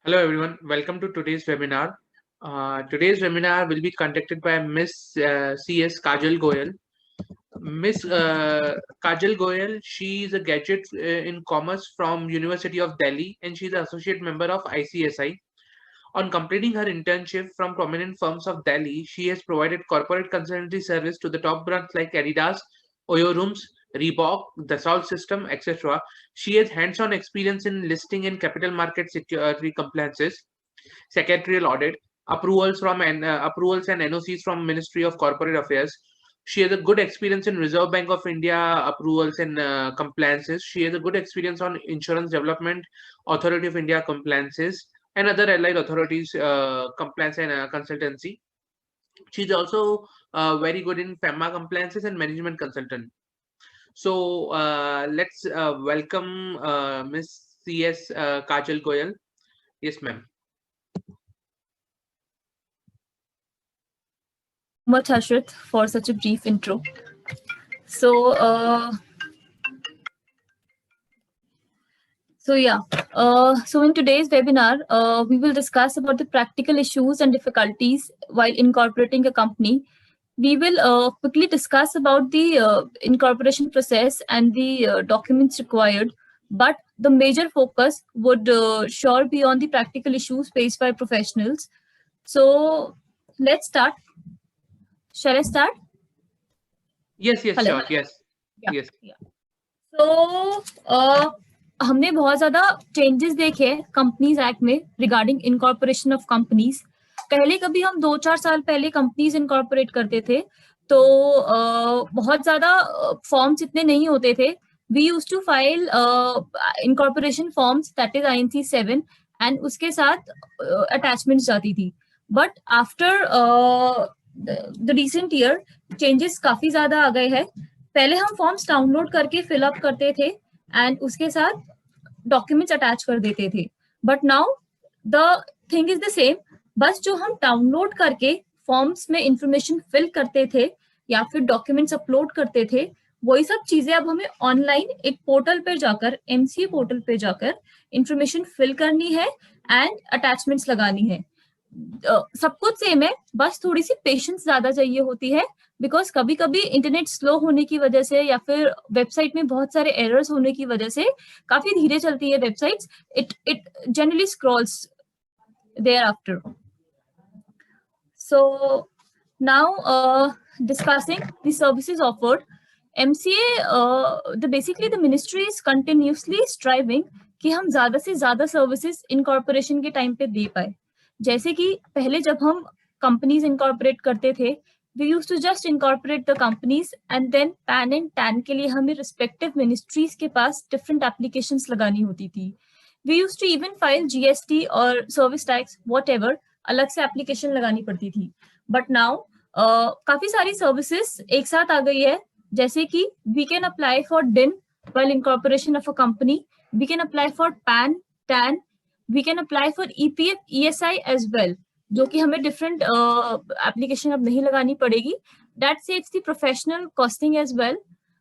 Hello everyone, welcome to today's webinar. Today's webinar will be conducted by Miss CS Kajal Goyal. Miss Kajal Goyal, she is a graduate in commerce from University of Delhi and she is an associate member of ICSI. On completing her internship from prominent firms of Delhi, she has provided corporate consultancy service to the top brands like Adidas, Oyo Rooms, Reebok, Dassault System, etc. She has hands-on experience in listing and capital market security compliances, secretarial audit, approvals and NOCs from Ministry of Corporate Affairs. She has a good experience in Reserve Bank of India approvals and compliances. She has a good experience on Insurance Development Authority of India compliances and other allied authorities compliance and consultancy. She's also very good in FEMA compliances and management consultant. So let's welcome Miss CS Kajal Goyal. Yes, ma'am. Much Ashrit for such a brief intro. So in today's webinar, we will discuss about the practical issues and difficulties while incorporating a company. We will quickly discuss about the incorporation process and the documents required, but the major focus would sure be on the practical issues faced by professionals. So let's start. Shall I start? Yes, Hello. sure. Yes. Yeah. Yes. Yeah. So हमने बहुत ज्यादा changes देखे companies act में regarding incorporation of companies. पहले कभी हम 2-4 साल पहले कंपनीज इनकॉर्पोरेट करते थे तो बहुत ज्यादा फॉर्म्स इतने नहीं होते थे. We used to file incorporation forms that is INC 7 and उसके साथ अटैचमेंट्स जाती थी. But after the recent year changes काफी ज्यादा आ गए हैं. पहले हम फॉर्म्स डाउनलोड करके फिलअप करते थे एंड उसके साथ डॉक्यूमेंट्स अटैच कर देते थे. But now the thing is the same. बस जो हम डाउनलोड करके फॉर्म्स में इंफॉर्मेशन फिल करते थे या फिर डॉक्यूमेंट्स अपलोड करते थे, वही सब चीजें अब हमें ऑनलाइन एक पोर्टल पे जाकर, MCA पोर्टल पे जाकर इंफॉर्मेशन फिल करनी है एंड अटैचमेंट्स लगानी है. सब कुछ सेम है, बस थोड़ी सी पेशेंस ज्यादा चाहिए होती है बिकॉज कभी कभी इंटरनेट स्लो होने की वजह से या फिर वेबसाइट में बहुत सारे एरर्स होने की वजह से काफी धीरे चलती है websites. It generally scrolls thereafter. So now discussing the services offered. MCA, basically the ministry is continuously striving कि हम ज्यादा से ज्यादा सर्विसेज इनकॉर्पोरेशन के टाइम पे दे पाए. जैसे कि पहले जब हम कंपनीज इनकॉर्पोरेट करते थे, we used to just incorporate the companies and then PAN and TAN के लिए हमें respective ministries के पास different applications लगानी होती थी. We used to even file GST और service tax whatever अलग से एप्लीकेशन लगानी पड़ती थी. बट नाउ काफी सारी सर्विसेज एक साथ आ गई है, जैसे कि we can apply for DIN while incorporation of a company, we can apply for PAN TAN, we can apply for EPF ESI as well, जो कि हमें डिफरेंट एप्लीकेशन अब नहीं लगानी पड़ेगी. That saves the professional costing as well.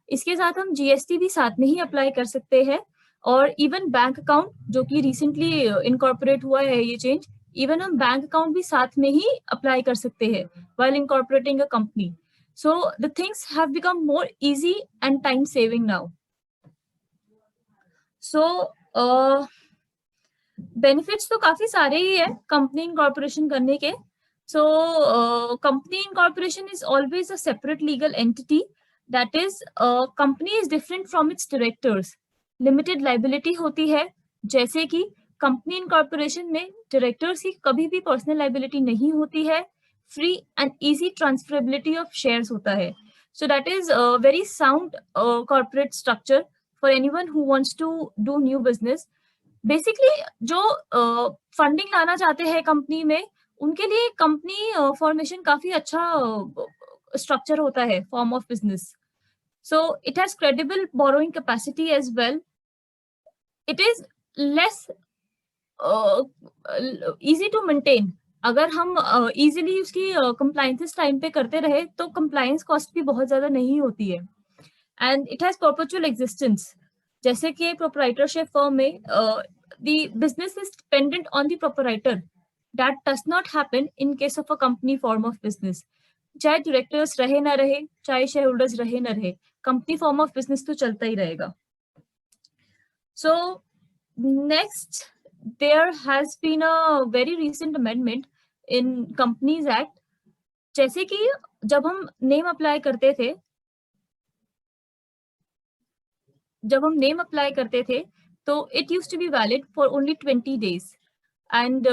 इसके साथ हम GST भी साथ में ही अप्लाई कर सकते हैं और इवन बैंक अकाउंट जो कि रिसेंटली इनकॉर्पोरेट हुआ है ये चेंज, इवन हम बैंक अकाउंट भी साथ में ही अप्लाई कर सकते हैं while incorporating a company. So the things have become more easy and time saving now. So benefits तो काफी सारे ही है कंपनी इनकॉर्पोरेशन करने के. So company incorporation is always a separate legal entity. That is, company is different from its directors. Limited liability होती है, जैसे कि कंपनी इनकॉर्पोरेशन में डायरेक्टर्स की कभी भी पर्सनल लाइबिलिटी नहीं होती है. Free and easy transferability of shares होता है. So that is very sound corporate structure for anyone who wants to do new business. Basically जो फंडिंग लाना चाहते हैं कंपनी में, उनके लिए कंपनी फॉर्मेशन काफी अच्छा स्ट्रक्चर होता है, form of business. So it has credible borrowing capacity as well. It is less easy to maintain. अगर हम easily उसकी compliances टाइम पे करते रहे तो compliance cost भी बहुत ज्यादा नहीं होती है. And it has perpetual existence. जैसे कि proprietorship firm में the business is dependent on the proprietor. That does not happen in case of a company form of business. चाहे directors रहे ना रहे, चाहे shareholders रहे ना रहे, company form of business तो चलता ही रहेगा. So next, there has been a very recent amendment in Companies Act. जैसे कि जब हम नेम अप्लाई करते थे, तो it used to be valid for only 20 days. And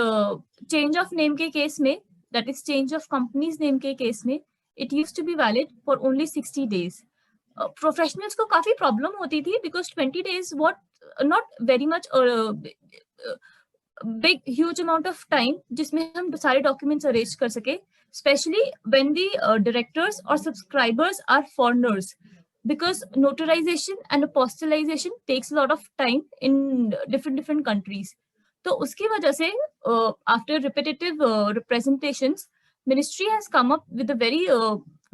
change of name के केस में, that is change of company's name के केस में, it used to be valid for only 60 days. Professionals को काफी problem होती थी because 20 days not very much big huge amount of time जिसमें हम सारे documents arrange कर सके, especially when the directors or subscribers are foreigners, because notarization and apostillization takes a lot of time in different countries. तो उसकी वजह से after repetitive representations, ministry has come up with a very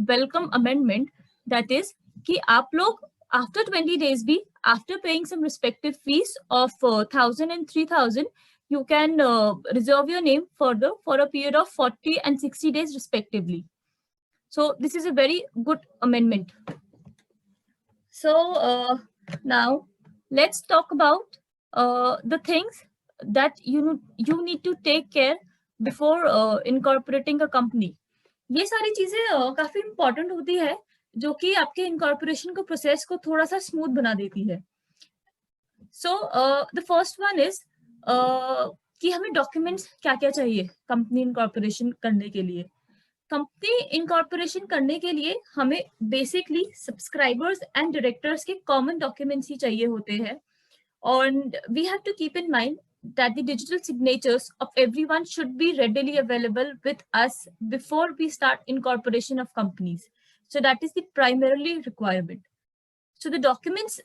welcome amendment, that is कि आप लोग after 20 days भी, after paying some respective fees of 1,000 and 3,000, you can reserve your name further for a period of 40 and 60 days respectively. So this is a very good amendment. So now let's talk about the things that you need to take care before incorporating a company. ये सारी चीजें काफी important होती है, जो कि आपके incorporation को process को थोड़ा सा smooth बना देती है. So the first one is कि हमें documents क्या-क्या चाहिए company incorporation करने के लिए. कंपनी इनकॉर्पोरेशन करने के लिए हमें बेसिकली सब्सक्राइबर्स एंड डायरेक्टर्स के कॉमन डॉक्यूमेंट्स ही चाहिए होते हैं, और we have to keep in mind that the digital signatures of everyone should be readily available with us before we start incorporation of companies. So that is the primarily requirement. So the documents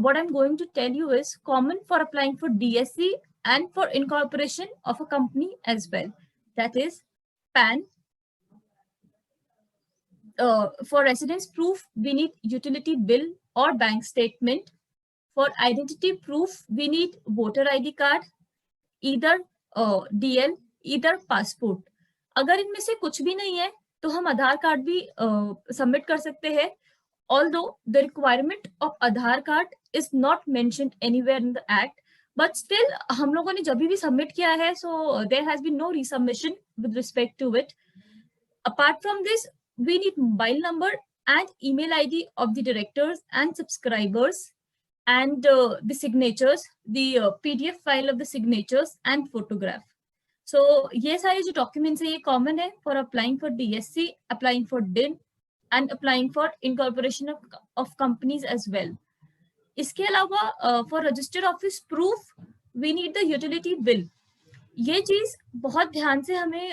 what I'm going to tell you is common for applying for DSC and for incorporation of a company as well. That is PAN. For residence proof, we need utility bill or bank statement. For identity proof, we need voter ID card, either DL, either passport. अगर इनमें से कुछ भी नहीं है, तो हम आधार card भी सबमिट कर सकते हैं. Although the requirement of Aadhaar card is not mentioned anywhere in the act, but still हम लोगों ने जब भी submit किया है, so there has been no resubmission with respect to it. Apart from this, we need mobile number and email ID of the directors and subscribers, and the signatures, the PDF file of the signatures and photograph. So ये सारे जो documents हैं ये common है for applying for DSC, applying for DIN, and applying for incorporation of companies as well. इसके अलावा for register office proof, we need the utility bill. ये चीज बहुत ध्यान से हमें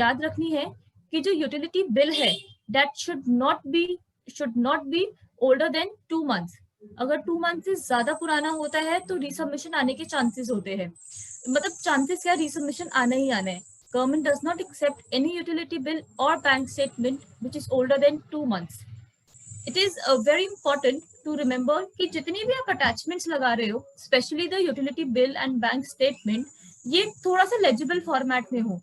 याद रखनी है कि जो यूटिलिटी बिल है that should not be older than 2 months. अगर 2 months से ज्यादा पुराना होता है तो resubmission आने के chances होते हैं. मतलब chances क्या, resubmission आना ही आना है. Government does not accept any utility bill or bank statement which is older than 2 months. It is very important to remember कि जितनी भी आप attachments लगा रहे हो, especially the utility bill and bank statement, ये थोड़ा सा legible format में हो.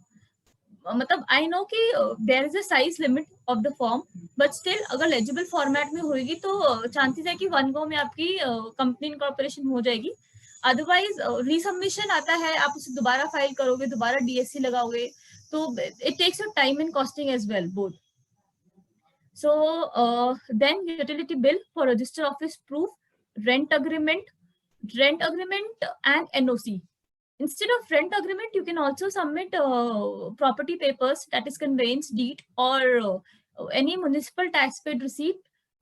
मतलब I know कि there is a size limit of the form, but still अगर legible format में होगी तो chances है कि one go में आपकी company incorporation हो जाएगी. Otherwise resubmission आता है, आप उसे दोबारा फाइल करोगे, दोबारा DSC लगाओगे, तो it takes your time and costing as well, both. So then utility bill for register office proof, rent agreement and NOC. Instead of rent agreement, you can also submit property papers, that is conveyance deed, or any municipal tax paid receipt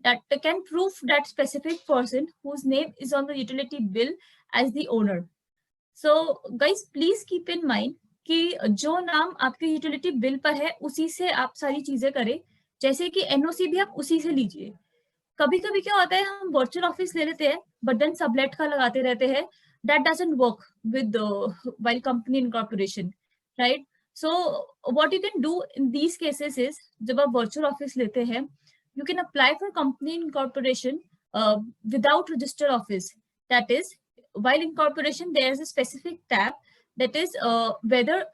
that can prove that specific person whose name is on the utility bill as the owner. So guys, please keep in mind कि जो नाम आपके utility bill पर है उसी से आप सारी चीजें करें. जैसे कि एनओसी भी आप उसी से लीजिए. कभी कभी क्या होता है, हम वर्चुअल ऑफिस ले लेते हैं बट देन सबलेट का लगाते रहते हैं. That doesn't work with while company incorporation, right? So what you can do in these cases is, जब आप virtual office लेते हैं, you can apply for company incorporation without register office. That is, while incorporation there is a specific tab that is whether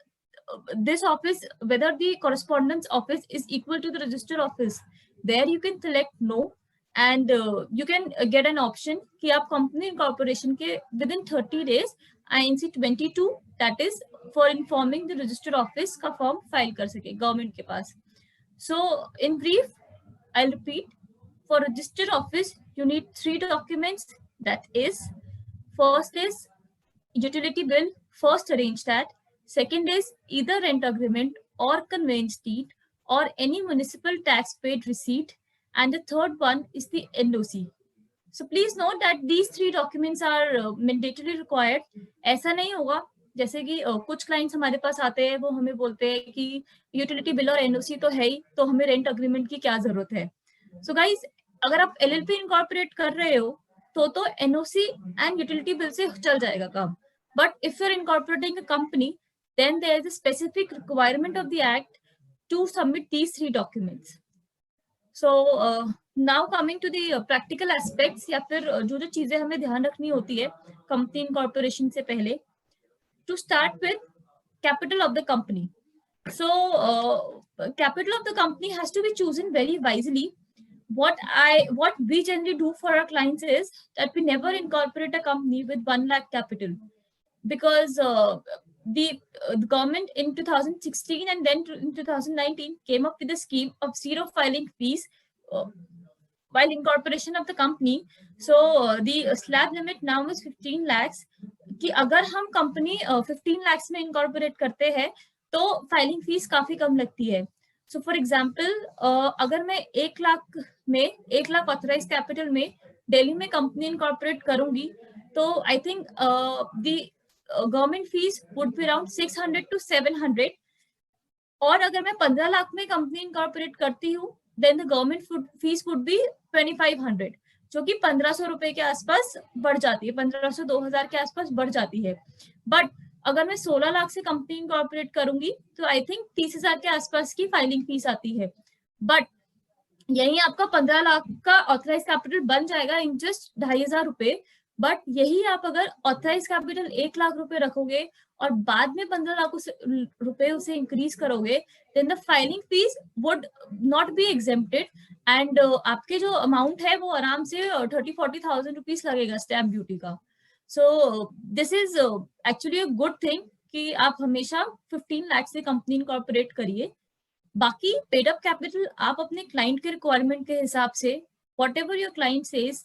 this office, whether the correspondence office is equal to the register office. There you can select no, and you can get an option कि आप company incorporation के within 30 days INC 22 that is for informing the register office का form file कर सके government के पास. So in brief, I'll repeat. For register office, you need 3 documents. That is, first is utility bill. First, arrange that. Second is either rent agreement or conveyance deed or any municipal tax paid receipt. And the third one is the NOC. So please note that these 3 documents are mandatorily required. ऐसा नहीं होगा जैसे कि कुछ clients हमारे पास आते हैं, वो हमें बोलते हैं कि यूटिलिटी बिल और एनओसी तो है ही, तो हमें रेंट अग्रीमेंट की क्या जरूरत है. सो गाइस, अगर आप एलएलपी इनकॉर्पोरेट कर रहे हो तो एनओसी एंड यूटिलिटी बिल से चल जाएगा काम. But if you are incorporating a company, then there is a specific requirement of the act to submit these 3 documents. So now coming to the practical aspects, या फिर जो चीजें हमें ध्यान रखनी होती है कंपनी इनकॉर्पोरेशन से पहले. To start with, capital of the company. So capital of the company has to be chosen very wisely. What we generally do for our clients is that we never incorporate a company with 1 lakh capital, because the government in 2016 and then in 2019 came up with a scheme of 0 filing fees while incorporation of the company. So the slab limit now is 15 lakhs. कि अगर हम company 15 lakhs में incorporate करते हैं तो filing fees काफी कम लगती है. सो फॉर एग्जांपल, अगर मैं 1 लाख ऑथराइज कैपिटल में दिल्ली में कंपनी इनकॉर्पोरेट करूंगी, तो I think the government fees would be around 600 to 700. और अगर मैं 15 लाख में कंपनी इनकॉर्पोरेट करती हूँ, then the government fees would be 2500, जो कि 1500 रुपए के आसपास बढ़ जाती है, 1500-2000 के आसपास बढ़ जाती है. बट अगर मैं 16 लाख से कंपनी इनकॉर्पोरेट करूंगी तो आई थिंक 30,000 के आसपास की फाइलिंग फीस आती है. बट यही आपका 15 लाख का ऑथराइज कैपिटल बन जाएगा इन जस्ट 2,500 रुपए. बट यही आप अगर ऑथराइज कैपिटल 1 लाख रुपए रखोगे और बाद में 15 लाख रुपए उसे इंक्रीज करोगे, then the filing fees would not be exempted, and आपके जो अमाउंट है वो आराम से 30-40,000 रुपीज लगेगा स्टैम्प ड्यूटी का. सो this is actually a good thing कि आप हमेशा 15 लाख से कंपनी इनकॉर्पोरेट करिए. बाकी पेड अप कैपिटल आप अपने क्लाइंट के रिक्वायरमेंट के हिसाब से, what ever your client says,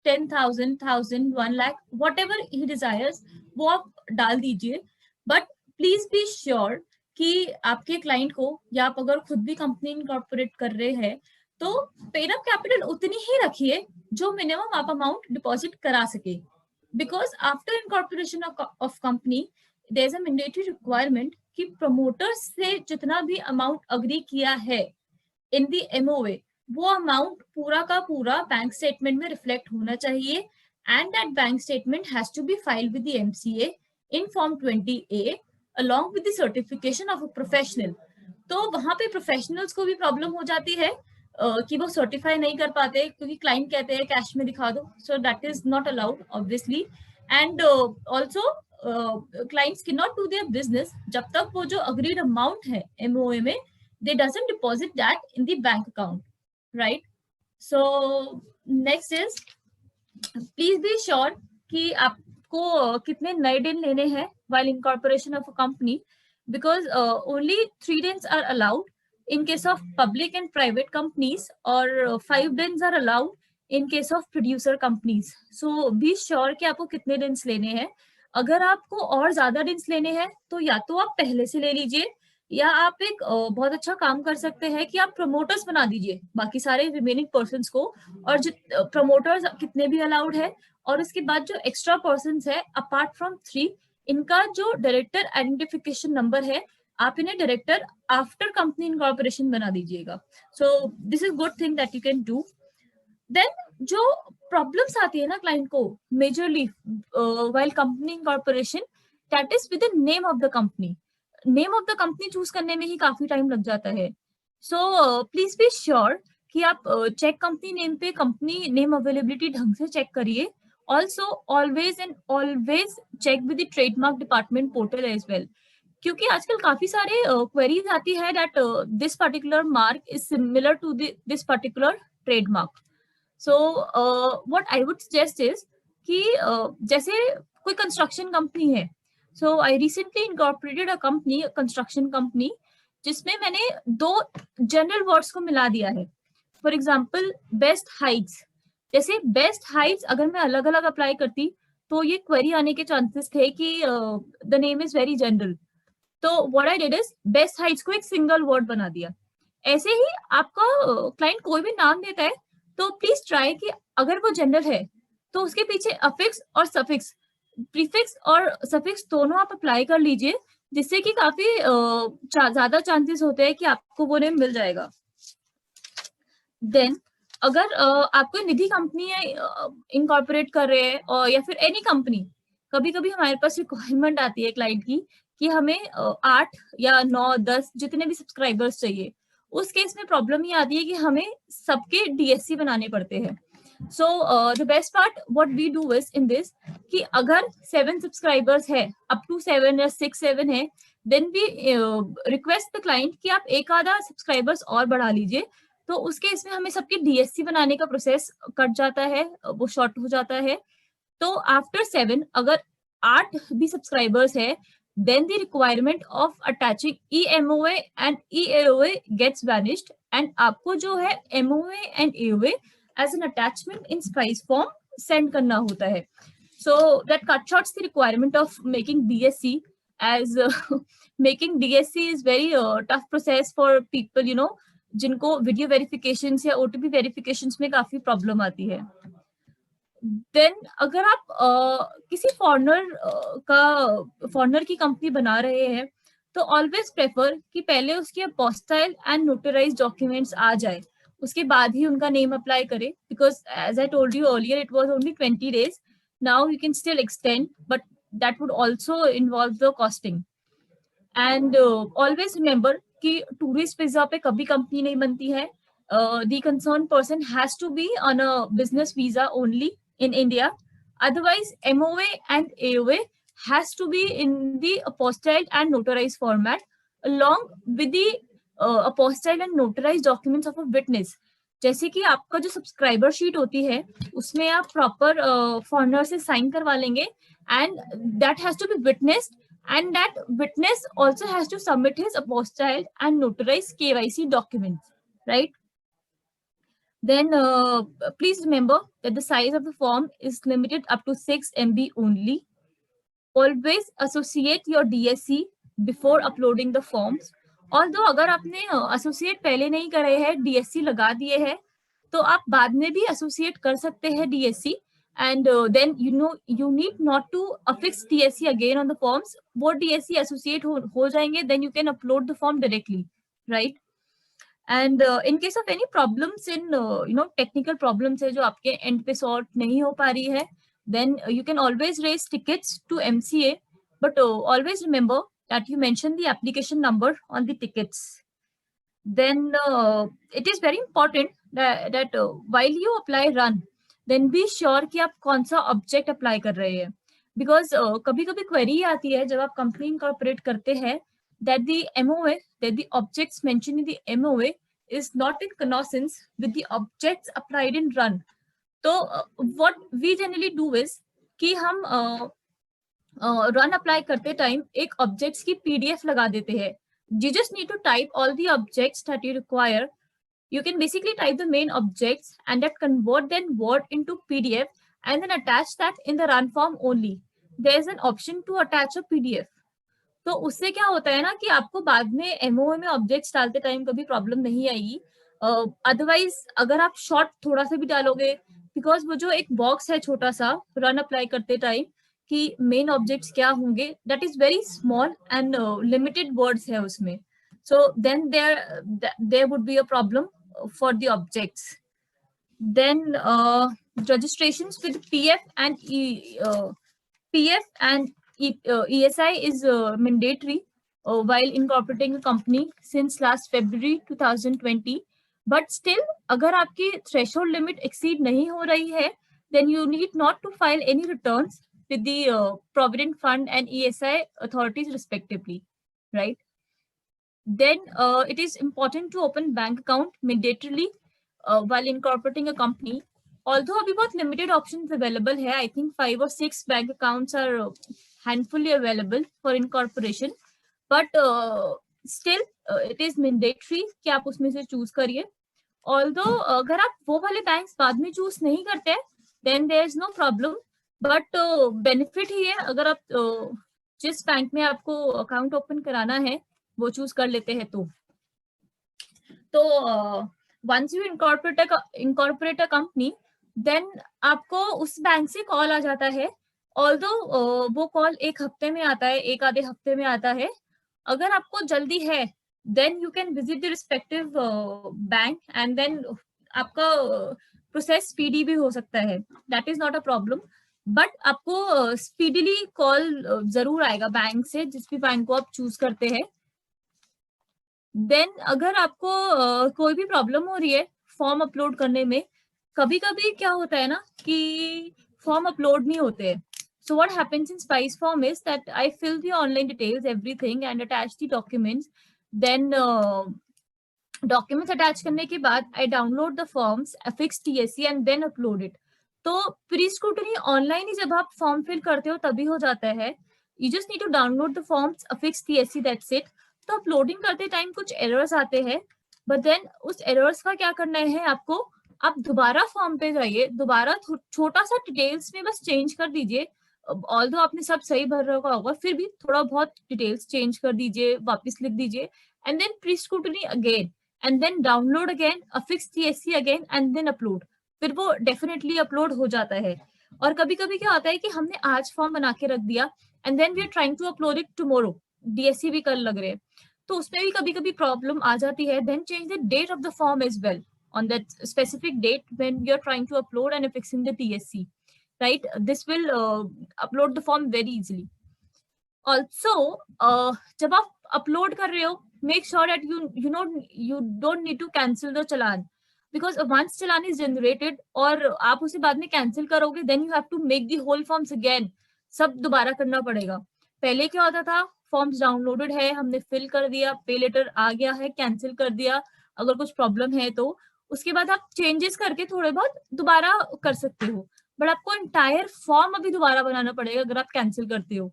10,000, 1,000, 1 lakh, whatever he desires, वो आप डाल दीजिए. बट प्लीज बी श्योर कि आपके क्लाइंट को, या आप अगर खुद भी कंपनी इनकॉर्पोरेट कर रहे हैं, तो पेड अप कैपिटल उतनी ही रखिए जो मिनिमम आप अमाउंट डिपॉजिट करा सके. Because after incorporation of company there is a mandatory requirement कि प्रमोटर्स से जितना भी अमाउंट अग्री किया है इन द एमओए, वो अमाउंट पूरा का पूरा बैंक स्टेटमेंट में रिफ्लेक्ट होना चाहिए, and that bank statement has to be filed with the MCA in form 20A along with the certification of a professional. तो वहां पे प्रोफेशनल्स को भी प्रॉब्लम हो जाती है कि वो सर्टिफाई नहीं कर पाते क्योंकि क्लाइंट कहते हैं कैश में दिखा दो. सो that is not allowed obviously, and also clients can not do their business जब तक वो जो अग्रीड अमाउंट है एमओए में, दे doesn't deposit that in the bank account, right. So next is, please be sure कि आपको कितने नए दिन लेने हैं while incorporation of a company, because only 3 days are allowed in case of public and private companies, or 5 days are allowed in case of producer companies. So be sure कि आपको कितने दिन लेने हैं. अगर आपको और ज्यादा दिन लेने हैं तो या तो आप पहले से ले लीजिए, या आप एक बहुत अच्छा काम कर सकते हैं कि आप प्रमोटर्स बना दीजिए बाकी सारे रिमेनिंग पर्सन्स को, और प्रमोटर्स कितने भी अलाउड है, और उसके बाद जो एक्स्ट्रा पर्सन्स है अपार्ट फ्रॉम 3, इनका जो डायरेक्टर आइडेंटिफिकेशन नंबर है, आप इन्हें डायरेक्टर आफ्टर कंपनी इनकॉर्पोरेशन बना दीजिएगा. So this is good thing that you can do. Then जो प्रॉब्लम्स आती है ना क्लाइंट को majorly while company incorporation, that is with the name of the company. Name of the company choose करने में ही काफी टाइम लग जाता है. सो प्लीज बी श्योर कि आप चेक कंपनी नेम पे कंपनी नेम अवेलेबिलिटी ढंग से चेक करिए. Also, always and always check with the trademark department portal as well. क्योंकि आजकल काफी सारे क्वेरीज आती है that this particular mark is similar to this particular trademark. So what I would suggest is कि जैसे कोई कंस्ट्रक्शन कंपनी है, so I recently incorporated a company, construction company, जिसमें मैंने 2 जनरल वर्ड्स को मिला दिया है. For example best heights. जैसे बेस्ट हाइट्स अगर मैं अलग अलग अप्लाई करती तो ये क्वेरी आने के चांसेस थे कि the name is very general. तो what I did is best heights को एक सिंगल वर्ड बना दिया. ऐसे ही आपका क्लाइंट कोई भी नाम देता है तो प्लीज ट्राई कि अगर वो जनरल है तो उसके पीछे अफिक्स और सफिक्स, प्रीफिक्स और सफिक्स दोनों आप अप्लाई कर लीजिए, जिससे कि काफी ज्यादा चांसेस होते हैं कि आपको वो नेम मिल जाएगा. देन अगर आप कोई निधि कंपनी है इनकॉर्पोरेट कर रहे हैं और या फिर एनी कंपनी, कभी कभी हमारे पास रिक्वायरमेंट आती है क्लाइंट की कि हमें 8 या 9 10 जितने भी सब्सक्राइबर्स चाहिए. उस केस में प्रॉब्लम ये आती है कि हमें सबके डीएससी बनाने पड़ते हैं. So the best part what we do is in this कि अगर 7 सब्सक्राइबर्स है, अप टू 7 या 6-7 है, then we request the client कि आप एक आधा सब्सक्राइबर्स और बढ़ा लीजिए. तो उस केस में हमें सबकी डीएससी बनाने का प्रोसेस कट जाता है, वो शॉर्ट हो जाता है. तो आफ्टर 7 अगर 8 भी सब्सक्राइबर्स है, then the requirement of attaching EMOA and EAOA gets vanished, and आपको जो है MOA and AOA as an attachment in Spice form send करना होता है. So that cut shorts the requirement of making DSC, as making DSC is very tough process for people, you know, जिनको video verifications या OTP verifications में काफी problem आती है. Then अगर आप किसी फॉरनर की कंपनी बना रहे हैं तो ऑलवेज प्रेफर कि पहले उसकी अपोस्टाइल एंड नोटराइज्ड डॉक्यूमेंट्स आ जाए, उसके बाद ही उनका नेम अप्लाई करें. Because as I told you earlier it was only 20 days. Now you can still extend, but that would also involve the costing. And always remember कि tourist visa पे कभी कंपनी नहीं बनती है. The concern person has to be on a business visa only in India. Otherwise, MOA and AOA has to be in the apostille and notarized format along with the apostille and notarized documents of a witness. जैसे कि आपका जो subscriber sheet होती है उसमें आप proper foreigner से sign करवा लेंगे, and that has to be witnessed, and that witness also has to submit his apostille and notarized KYC documents, right? Then please remember that the size of the form is limited up to 6 MB only. Always associate your DSC before uploading the forms. Although अगर आपने associate पहले नहीं करे है, DSC लगा दिए है, तो आप बाद में भी associate कर सकते हैं DSC. And then you need not to affix DSC again on the forms. वो DSC associate हो जाएंगे, then you can upload the form directly, right? And in case of any problems in technical problems है जो आपके end पे sort नहीं हो पा रही है, then you can always raise tickets to MCA, but always remember that you mention the application number on the tickets. Then it is very important that while you apply run, then be sure कि आप कौन सा object apply कर रहे हैं. Because कभी-कभी query आती है जब आप company incorporate करते हैं that the MOA, that the objects mentioned in the MOA is not in consonance with the objects applied in run. So what we generally do is कि हम run apply करते time एक objects की PDF लगा देते हैं. You just need to type all the objects that you require. You can basically type the main objects and that convert then word into PDF and then attach that in the run form only. There is an option to attach a PDF. तो उससे क्या होता है ना कि आपको बाद में MOA में ऑब्जेक्ट्स डालते टाइम कभी प्रॉब्लम नहीं आएगी. अदरवाइज अगर आप शॉर्ट थोड़ा सा भी डालोगे, बिकॉज वो जो एक बॉक्स है छोटा सा रन अप्लाई करते टाइम कि मेन ऑब्जेक्ट्स क्या होंगे, that is very small and limited words है उसमें. So then there would be a problem for the objects. Then registrations with PF and ESI is mandatory while incorporating a company since last February 2020. But still, अगर आपकी threshold limit exceed नहीं हो रही है, then you need not to file any returns with the Provident Fund and ESI authorities respectively, right? Then it is important to open bank account mandatorily while incorporating a company. Although अभी बहुत limited options available है, I think 5 or 6 bank accounts are handfully available for incorporation, but still it is mandatory कि आप उसमें से choose करिए. Although अगर आप वो वाले banks बाद में choose नहीं करते हैं, then there is no problem, but benefit ही है अगर आप जिस बैंक में आपको account open कराना है वो चूज कर लेते हैं तो once you incorporate a company, then आपको उस बैंक से कॉल आ जाता है. Although वो कॉल एक हफ्ते में आता है, एक आधे हफ्ते में आता है. अगर आपको जल्दी है, then you can visit the respective bank and then आपका प्रोसेस स्पीडी भी हो सकता है. That is not a problem. But आपको स्पीडीली कॉल जरूर आएगा बैंक से, जिस भी बैंक को आप चूज करते हैं. देन अगर आपको कोई भी प्रॉब्लम हो रही है फॉर्म अपलोड करने में, कभी कभी क्या होता है ना कि फॉर्म अपलोड नहीं होते हैं. So what happens in Spice Form is that I fill the online details, everything, and attach the documents. Then documents attach करने के बाद I download the forms, affix TSC and then upload it. तो pre scrutiny online ही जब आप form fill करते हो तभी हो जाता है. You just need to download the forms, affix TSC, that's it. तो अपलोडिंग करते टाइम कुछ एरर्स आते हैं, बट देन उस एरर्स का क्या करना है आपको, आप दोबारा फॉर्म पे जाइए, दोबारा छोटा सा डिटेल्स में बस चेंज कर दीजिए. ऑल्दो आपने सब सही भर रखा होगा, फिर भी थोड़ा बहुत डिटेल्स चेंज कर दीजिए, वापस लिख दीजिए, and then pre scrutiny again, and then download again, affix TSC again, and then upload. फिर वो डेफिनेटली अपलोड हो जाता है. और कभी कभी क्या होता है कि हमने आज फॉर्म बना के रख दिया and then we are trying to upload it tomorrow, DSC भी कल लग रहे हैं, तो उसमें भी कभी कभी प्रॉब्लम आ जाती है. Then change the date of the form as well on that specific date when you're trying to upload and affixing the TSC, right? This will upload the form very easily. Also जब आप upload कर रहे हो, make sure that you don't need to cancel the challan, because once challan is generated और आप उसे बाद में cancel करोगे, then you have to make the whole forms again, सब दोबारा करना पड़ेगा. पहले क्या होता था, फॉर्म्स डाउनलोडेड है, हमने फिल कर दिया, पे लेटर आ गया है, कैंसिल कर दिया, अगर कुछ प्रॉब्लम है तो उसके बाद आप चेंजेस करके थोड़े बहुत दोबारा कर सकते हो, बट आपको एंटायर फॉर्म अभी दोबारा बनाना पड़ेगा अगर आप कैंसिल करते हो.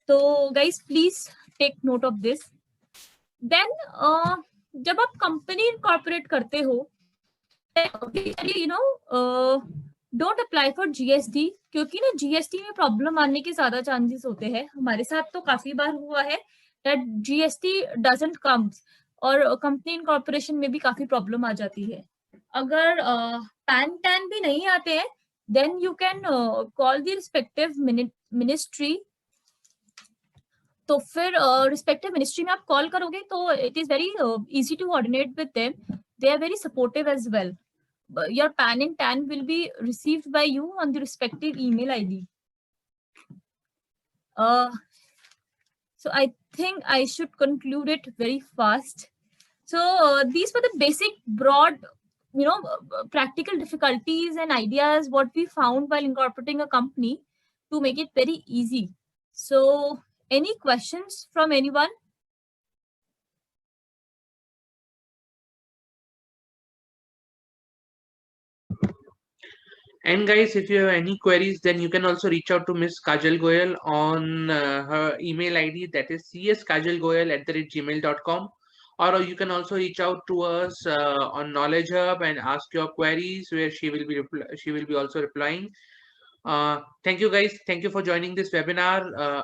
तो guys please take note of this. Then जब आप कंपनी इनकॉर्पोरेट करते हो, डोंट अप्लाई फॉर GST, क्योंकि ना GST में प्रॉब्लम आने के ज्यादा चांसेस होते हैं. हमारे साथ तो काफी बार हुआ है दैट GST डजंट कम्स, और कंपनी इनकॉर्पोरेशन में भी काफी प्रॉब्लम आ जाती है. अगर पैन टैन भी नहीं आते हैं, then you can call the respective ministry. तो फिर रिस्पेक्टिव मिनिस्ट्री में आप कॉल करोगे तो it is very easy to coordinate with them. They are very supportive as well. Your PAN and TAN will be received by you on the respective email ID. So I think I should conclude it very fast. So these were the basic, broad, practical difficulties and ideas what we found while incorporating a company to make it very easy. So any questions from anyone? And guys, if you have any queries, then you can also reach out to Miss Kajal Goyal on her email ID, that is cskajalgoyal@gmail.com, or you can also reach out to us on Knowledge Hub and ask your queries, where she will be also replying. Thank you guys. Thank you for joining this webinar.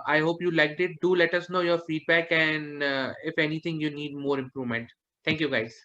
I hope you liked it. Do let us know your feedback and if anything you need more improvement. Thank you guys.